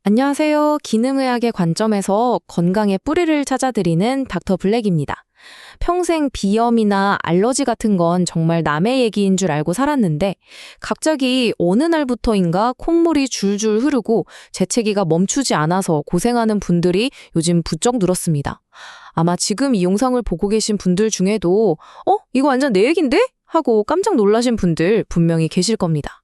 안녕하세요. 기능의학의 관점에서 건강의 뿌리를 찾아드리는 닥터 블랙입니다. 평생 비염이나 알러지 같은 건 정말 남의 얘기인 줄 알고 살았는데 갑자기 어느 날부터인가 콧물이 줄줄 흐르고 재채기가 멈추지 않아서 고생하는 분들이 요즘 부쩍 늘었습니다. 아마 지금 이 영상을 보고 계신 분들 중에도 이거 완전 내 얘긴데? 하고 깜짝 놀라신 분들 분명히 계실 겁니다.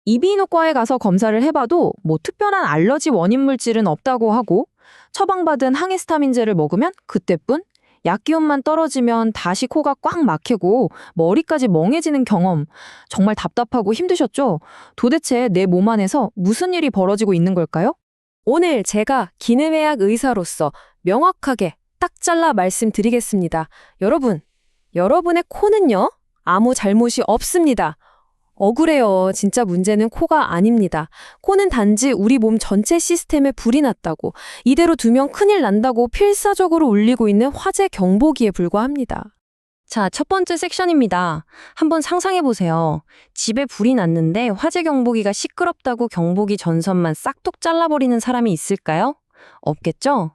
이비인후과에 가서 검사를 해봐도 특별한 알러지 원인 물질은 없다고 하고 처방받은 항히스타민제를 먹으면 그때뿐 약 기운만 떨어지면 다시 코가 꽉 막히고 머리까지 멍해지는 경험 정말 답답하고 힘드셨죠? 도대체 내 몸 안에서 무슨 일이 벌어지고 있는 걸까요? 오늘 제가 기능의학 의사로서 명확하게 딱 잘라 말씀드리겠습니다. 여러분의 코는요? 아무 잘못이 없습니다. 억울해요. 진짜 문제는 코가 아닙니다. 코는 단지 우리 몸 전체 시스템에 불이 났다고, 이대로 두면 큰일 난다고 필사적으로 울리고 있는 화재 경보기에 불과합니다. 자, 첫 번째 섹션입니다. 한번 상상해보세요. 집에 불이 났는데 화재 경보기가 시끄럽다고 경보기 전선만 싹둑 잘라버리는 사람이 있을까요? 없겠죠?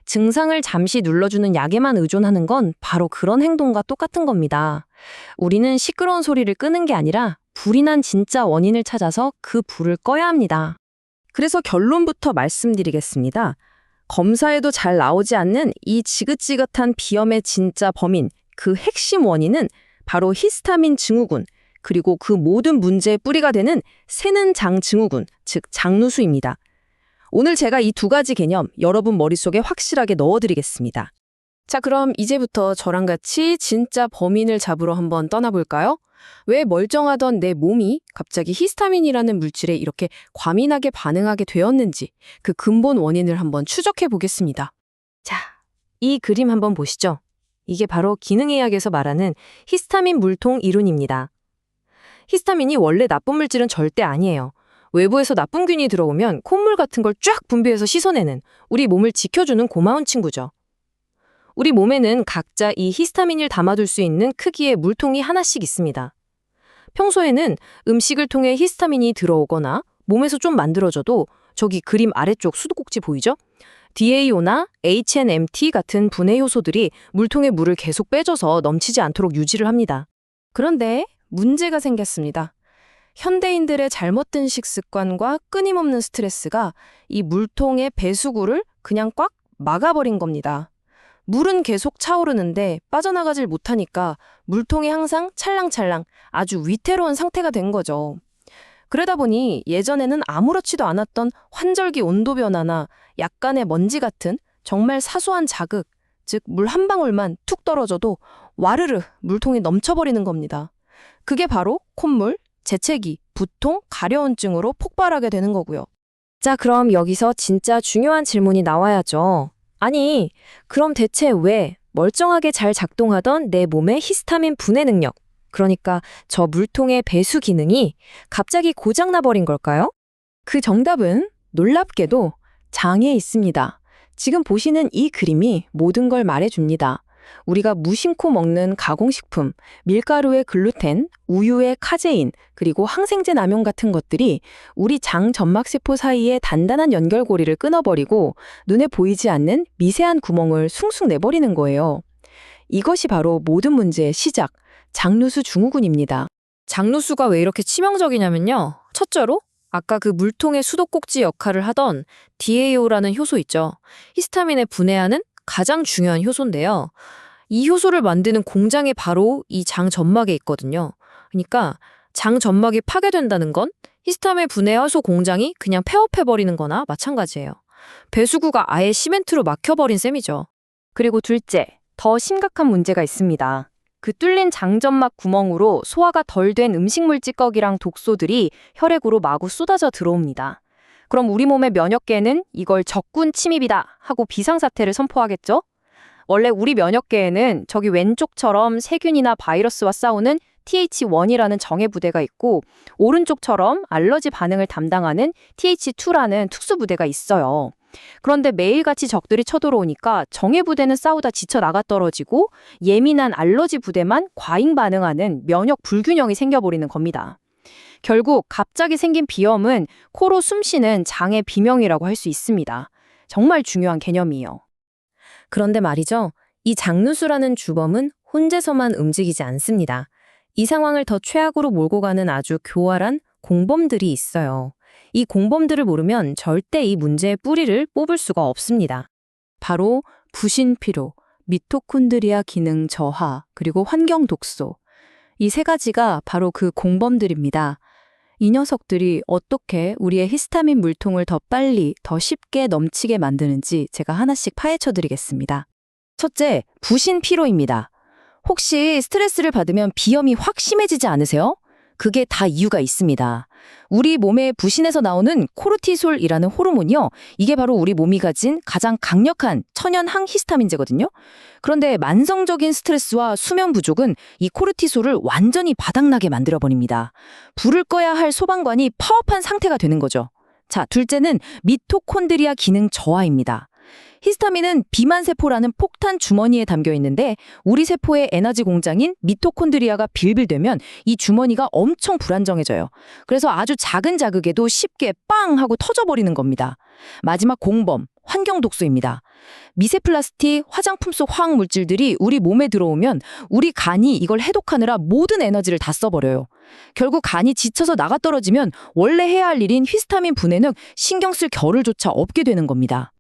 증상을 잠시 눌러주는 약에만 의존하는 건 바로 그런 행동과 똑같은 겁니다. 우리는 시끄러운 소리를 끄는 게 아니라 불이 난 진짜 원인을 찾아서 그 불을 꺼야 합니다. 그래서 결론부터 말씀드리겠습니다. 검사에도 잘 나오지 않는 이 지긋지긋한 비염의 진짜 범인, 그 핵심 원인은 바로 히스타민 증후군, 그리고 그 모든 문제의 뿌리가 되는 새는 장 증후군, 즉 장누수입니다. 오늘 제가 이 두 가지 개념 여러분 머릿속에 확실하게 넣어드리겠습니다. 자, 그럼 이제부터 저랑 같이 진짜 범인을 잡으러 한번 떠나볼까요? 왜 멀쩡하던 내 몸이 갑자기 히스타민이라는 물질에 이렇게 과민하게 반응하게 되었는지 그 근본 원인을 한번 추적해 보겠습니다. 자, 이 그림 한번 보시죠. 이게 바로 기능의학에서 말하는 히스타민 물통 이론입니다. 히스타민이 원래 나쁜 물질은 절대 아니에요. 외부에서 나쁜 균이 들어오면 콧물 같은 걸 쫙 분비해서 씻어내는 우리 몸을 지켜주는 고마운 친구죠. 우리 몸에는 각자 이 히스타민을 담아둘 수 있는 크기의 물통이 하나씩 있습니다. 평소에는 음식을 통해 히스타민이 들어오거나 몸에서 좀 만들어져도 저기 그림 아래쪽 수도꼭지 보이죠? DAO나 HNMT 같은 분해 효소들이 물통에 물을 계속 빼줘서 넘치지 않도록 유지를 합니다. 그런데 문제가 생겼습니다. 현대인들의 잘못된 식습관과 끊임없는 스트레스가 이 물통의 배수구를 그냥 꽉 막아버린 겁니다. 물은 계속 차오르는데 빠져나가질 못하니까 물통이 항상 찰랑찰랑 아주 위태로운 상태가 된 거죠. 그러다 보니 예전에는 아무렇지도 않았던 환절기 온도 변화나 약간의 먼지 같은 정말 사소한 자극, 즉 물 한 방울만 툭 떨어져도 와르르 물통이 넘쳐버리는 겁니다. 그게 바로 콧물, 재채기, 부통, 가려운증으로 폭발하게 되는 거고요. 자, 그럼 여기서 진짜 중요한 질문이 나와야죠. 아니, 그럼 대체 왜 멀쩡하게 잘 작동하던 내 몸의 히스타민 분해 능력, 그러니까 저 물통의 배수 기능이 갑자기 고장나버린 걸까요? 그 정답은 놀랍게도 장에 있습니다. 지금 보시는 이 그림이 모든 걸 말해줍니다. 우리가 무심코 먹는 가공식품, 밀가루의 글루텐, 우유의 카제인, 그리고 항생제 남용 같은 것들이 우리 장 점막세포 사이의 단단한 연결고리를 끊어버리고 눈에 보이지 않는 미세한 구멍을 숭숭 내버리는 거예요. 이것이 바로 모든 문제의 시작, 장누수 증후군입니다. 장누수가 왜 이렇게 치명적이냐면요. 첫째로 아까 그 물통의 수도꼭지 역할을 하던 DAO라는 효소 있죠. 히스타민을 분해하는 가장 중요한 효소인데요. 이 효소를 만드는 공장이 바로 이 장 점막에 있거든요. 그러니까 장 점막이 파괴된다는 건 히스타민 분해 효소 공장이 그냥 폐업해버리는 거나 마찬가지예요. 배수구가 아예 시멘트로 막혀버린 셈이죠. 그리고 둘째, 더 심각한 문제가 있습니다. 그 뚫린 장점막 구멍으로 소화가 덜 된 음식물 찌꺼기랑 독소들이 혈액으로 마구 쏟아져 들어옵니다. 그럼 우리 몸의 면역계는 이걸 적군 침입이다 하고 비상사태를 선포하겠죠? 원래 우리 면역계에는 저기 왼쪽처럼 세균이나 바이러스와 싸우는 TH1이라는 정예부대가 있고 오른쪽처럼 알러지 반응을 담당하는 TH2라는 특수부대가 있어요. 그런데 매일같이 적들이 쳐들어오니까 정예부대는 싸우다 지쳐 나가떨어지고 예민한 알러지 부대만 과잉 반응하는 면역 불균형이 생겨버리는 겁니다. 결국 갑자기 생긴 비염은 코로 숨쉬는 장의 비명이라고 할 수 있습니다. 정말 중요한 개념이에요. 그런데 말이죠. 이 장누수라는 주범은 혼자서만 움직이지 않습니다. 이 상황을 더 최악으로 몰고 가는 아주 교활한 공범들이 있어요. 이 공범들을 모르면 절대 이 문제의 뿌리를 뽑을 수가 없습니다. 바로 부신피로, 미토콘드리아 기능 저하, 그리고 환경 독소. 이 세 가지가 바로 그 공범들입니다. 이 녀석들이 어떻게 우리의 히스타민 물통을 더 빨리, 더 쉽게 넘치게 만드는지 제가 하나씩 파헤쳐 드리겠습니다. 첫째, 부신피로입니다. 혹시 스트레스를 받으면 비염이 확 심해지지 않으세요? 그게 다 이유가 있습니다. 우리 몸의 부신에서 나오는 코르티솔이라는 호르몬이요. 이게 바로 우리 몸이 가진 가장 강력한 천연 항히스타민제거든요. 그런데 만성적인 스트레스와 수면 부족은 이 코르티솔을 완전히 바닥나게 만들어버립니다. 불을 꺼야 할 소방관이 파업한 상태가 되는 거죠. 자, 둘째는 미토콘드리아 기능 저하입니다. 히스타민은 비만세포라는 폭탄 주머니에 담겨 있는데 우리 세포의 에너지 공장인 미토콘드리아가 빌빌되면 이 주머니가 엄청 불안정해져요. 그래서 아주 작은 자극에도 쉽게 빵 하고 터져버리는 겁니다. 마지막 공범, 환경 독소입니다. 미세플라스틱, 화장품 속 화학 물질들이 우리 몸에 들어오면 우리 간이 이걸 해독하느라 모든 에너지를 다 써버려요. 결국 간이 지쳐서 나가 떨어지면 원래 해야 할 일인 히스타민 분해는 신경 쓸 겨를조차 없게 되는 겁니다.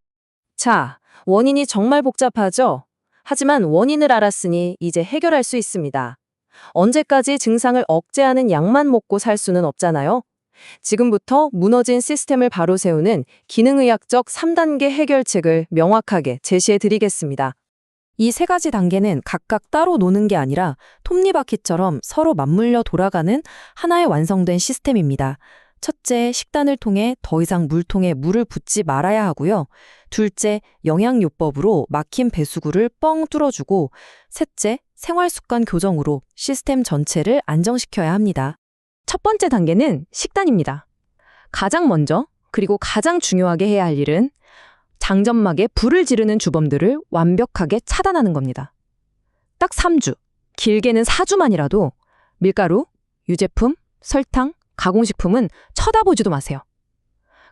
자, 원인이 정말 복잡하죠? 하지만 원인을 알았으니 이제 해결할 수 있습니다. 언제까지 증상을 억제하는 약만 먹고 살 수는 없잖아요. 지금부터 무너진 시스템을 바로 세우는 기능의학적 3단계 해결책을 명확하게 제시해 드리겠습니다. 이 세 가지 단계는 각각 따로 노는 게 아니라 톱니바퀴처럼 서로 맞물려 돌아가는 하나의 완성된 시스템입니다. 첫째, 식단을 통해 더 이상 물통에 물을 붓지 말아야 하고요. 둘째, 영양요법으로 막힌 배수구를 뻥 뚫어주고, 셋째, 생활습관 교정으로 시스템 전체를 안정시켜야 합니다. 첫 번째 단계는 식단입니다. 가장 먼저, 그리고 가장 중요하게 해야 할 일은 장점막에 불을 지르는 주범들을 완벽하게 차단하는 겁니다. 딱 3주, 길게는 4주만이라도 밀가루, 유제품, 설탕, 가공식품은 쳐다보지도 마세요.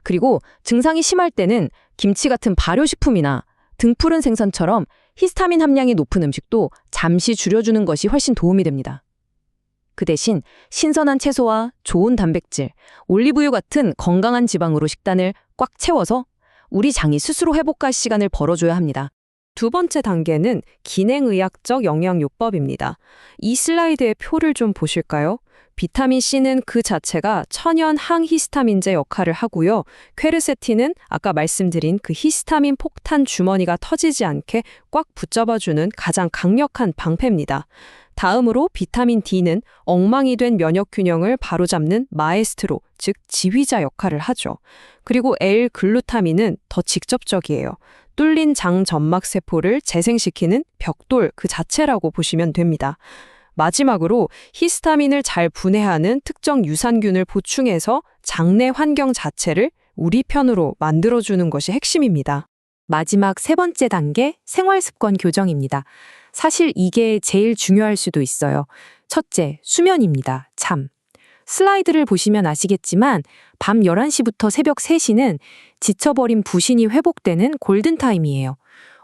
그리고 증상이 심할 때는 김치 같은 발효식품이나 등푸른 생선처럼 히스타민 함량이 높은 음식도 잠시 줄여주는 것이 훨씬 도움이 됩니다. 그 대신 신선한 채소와 좋은 단백질, 올리브유 같은 건강한 지방으로 식단을 꽉 채워서 우리 장이 스스로 회복할 시간을 벌어줘야 합니다. 두 번째 단계는 기능의학적 영양요법입니다. 이 슬라이드의 표를 좀 보실까요? 비타민C는 그 자체가 천연 항히스타민제 역할을 하고요. 퀘르세틴은 아까 말씀드린 그 히스타민 폭탄 주머니가 터지지 않게 꽉 붙잡아주는 가장 강력한 방패입니다. 다음으로 비타민 D는 엉망이 된 면역 균형을 바로잡는 마에스트로, 즉 지휘자 역할을 하죠. 그리고 L글루타민은 더 직접적이에요. 뚫린 장 점막 세포를 재생시키는 벽돌 그 자체라고 보시면 됩니다. 마지막으로 히스타민을 잘 분해하는 특정 유산균을 보충해서 장내 환경 자체를 우리 편으로 만들어주는 것이 핵심입니다. 마지막 세 번째 단계, 생활습관 교정입니다. 사실 이게 제일 중요할 수도 있어요. 첫째, 수면입니다. 잠. 슬라이드를 보시면 아시겠지만 밤 11시부터 새벽 3시는 지쳐버린 부신이 회복되는 골든타임이에요.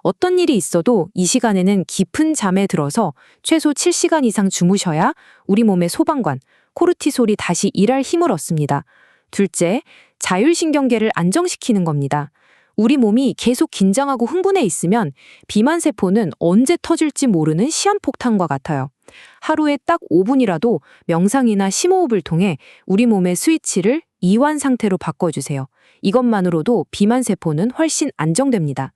어떤 일이 있어도 이 시간에는 깊은 잠에 들어서 최소 7시간 이상 주무셔야 우리 몸의 소방관, 코르티솔이 다시 일할 힘을 얻습니다. 둘째, 자율신경계를 안정시키는 겁니다. 우리 몸이 계속 긴장하고 흥분해 있으면 비만세포는 언제 터질지 모르는 시한폭탄과 같아요. 하루에 딱 5분이라도 명상이나 심호흡을 통해 우리 몸의 스위치를 이완 상태로 바꿔주세요. 이것만으로도 비만세포는 훨씬 안정됩니다.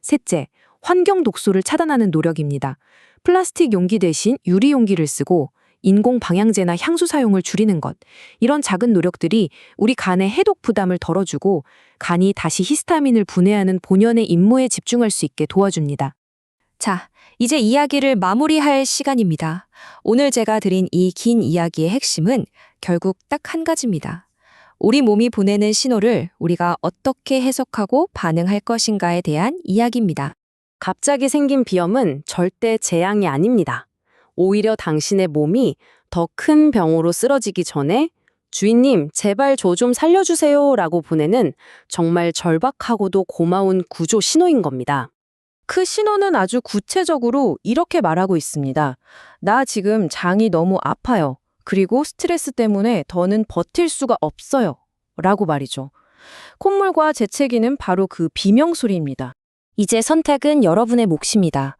셋째, 환경 독소를 차단하는 노력입니다. 플라스틱 용기 대신 유리 용기를 쓰고 인공 방향제나 향수 사용을 줄이는 것. 이런 작은 노력들이 우리 간의 해독 부담을 덜어주고 간이 다시 히스타민을 분해하는 본연의 임무에 집중할 수 있게 도와줍니다. 자, 이제 이야기를 마무리할 시간입니다. 오늘 제가 드린 이 긴 이야기의 핵심은 결국 딱 한 가지입니다. 우리 몸이 보내는 신호를 우리가 어떻게 해석하고 반응할 것인가에 대한 이야기입니다. 갑자기 생긴 비염은 절대 재앙이 아닙니다. 오히려 당신의 몸이 더 큰 병으로 쓰러지기 전에 주인님, 제발 저 좀 살려주세요 라고 보내는 정말 절박하고도 고마운 구조 신호인 겁니다. 그 신호는 아주 구체적으로 이렇게 말하고 있습니다. 나 지금 장이 너무 아파요. 그리고 스트레스 때문에 더는 버틸 수가 없어요. 라고 말이죠. 콧물과 재채기는 바로 그 비명소리입니다. 이제 선택은 여러분의 몫입니다.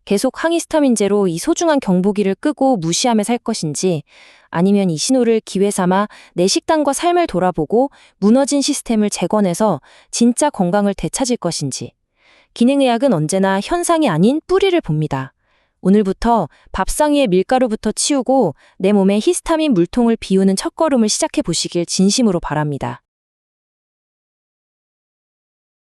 계속 항히스타민제로 이 소중한 경보기를 끄고 무시하며 살 것인지, 아니면 이 신호를 기회 삼아 내 식단과 삶을 돌아보고 무너진 시스템을 재건해서 진짜 건강을 되찾을 것인지. 기능의학은 언제나 현상이 아닌 뿌리를 봅니다. 오늘부터 밥상 위의 밀가루부터 치우고 내 몸에 히스타민 물통을 비우는 첫걸음을 시작해 보시길 진심으로 바랍니다.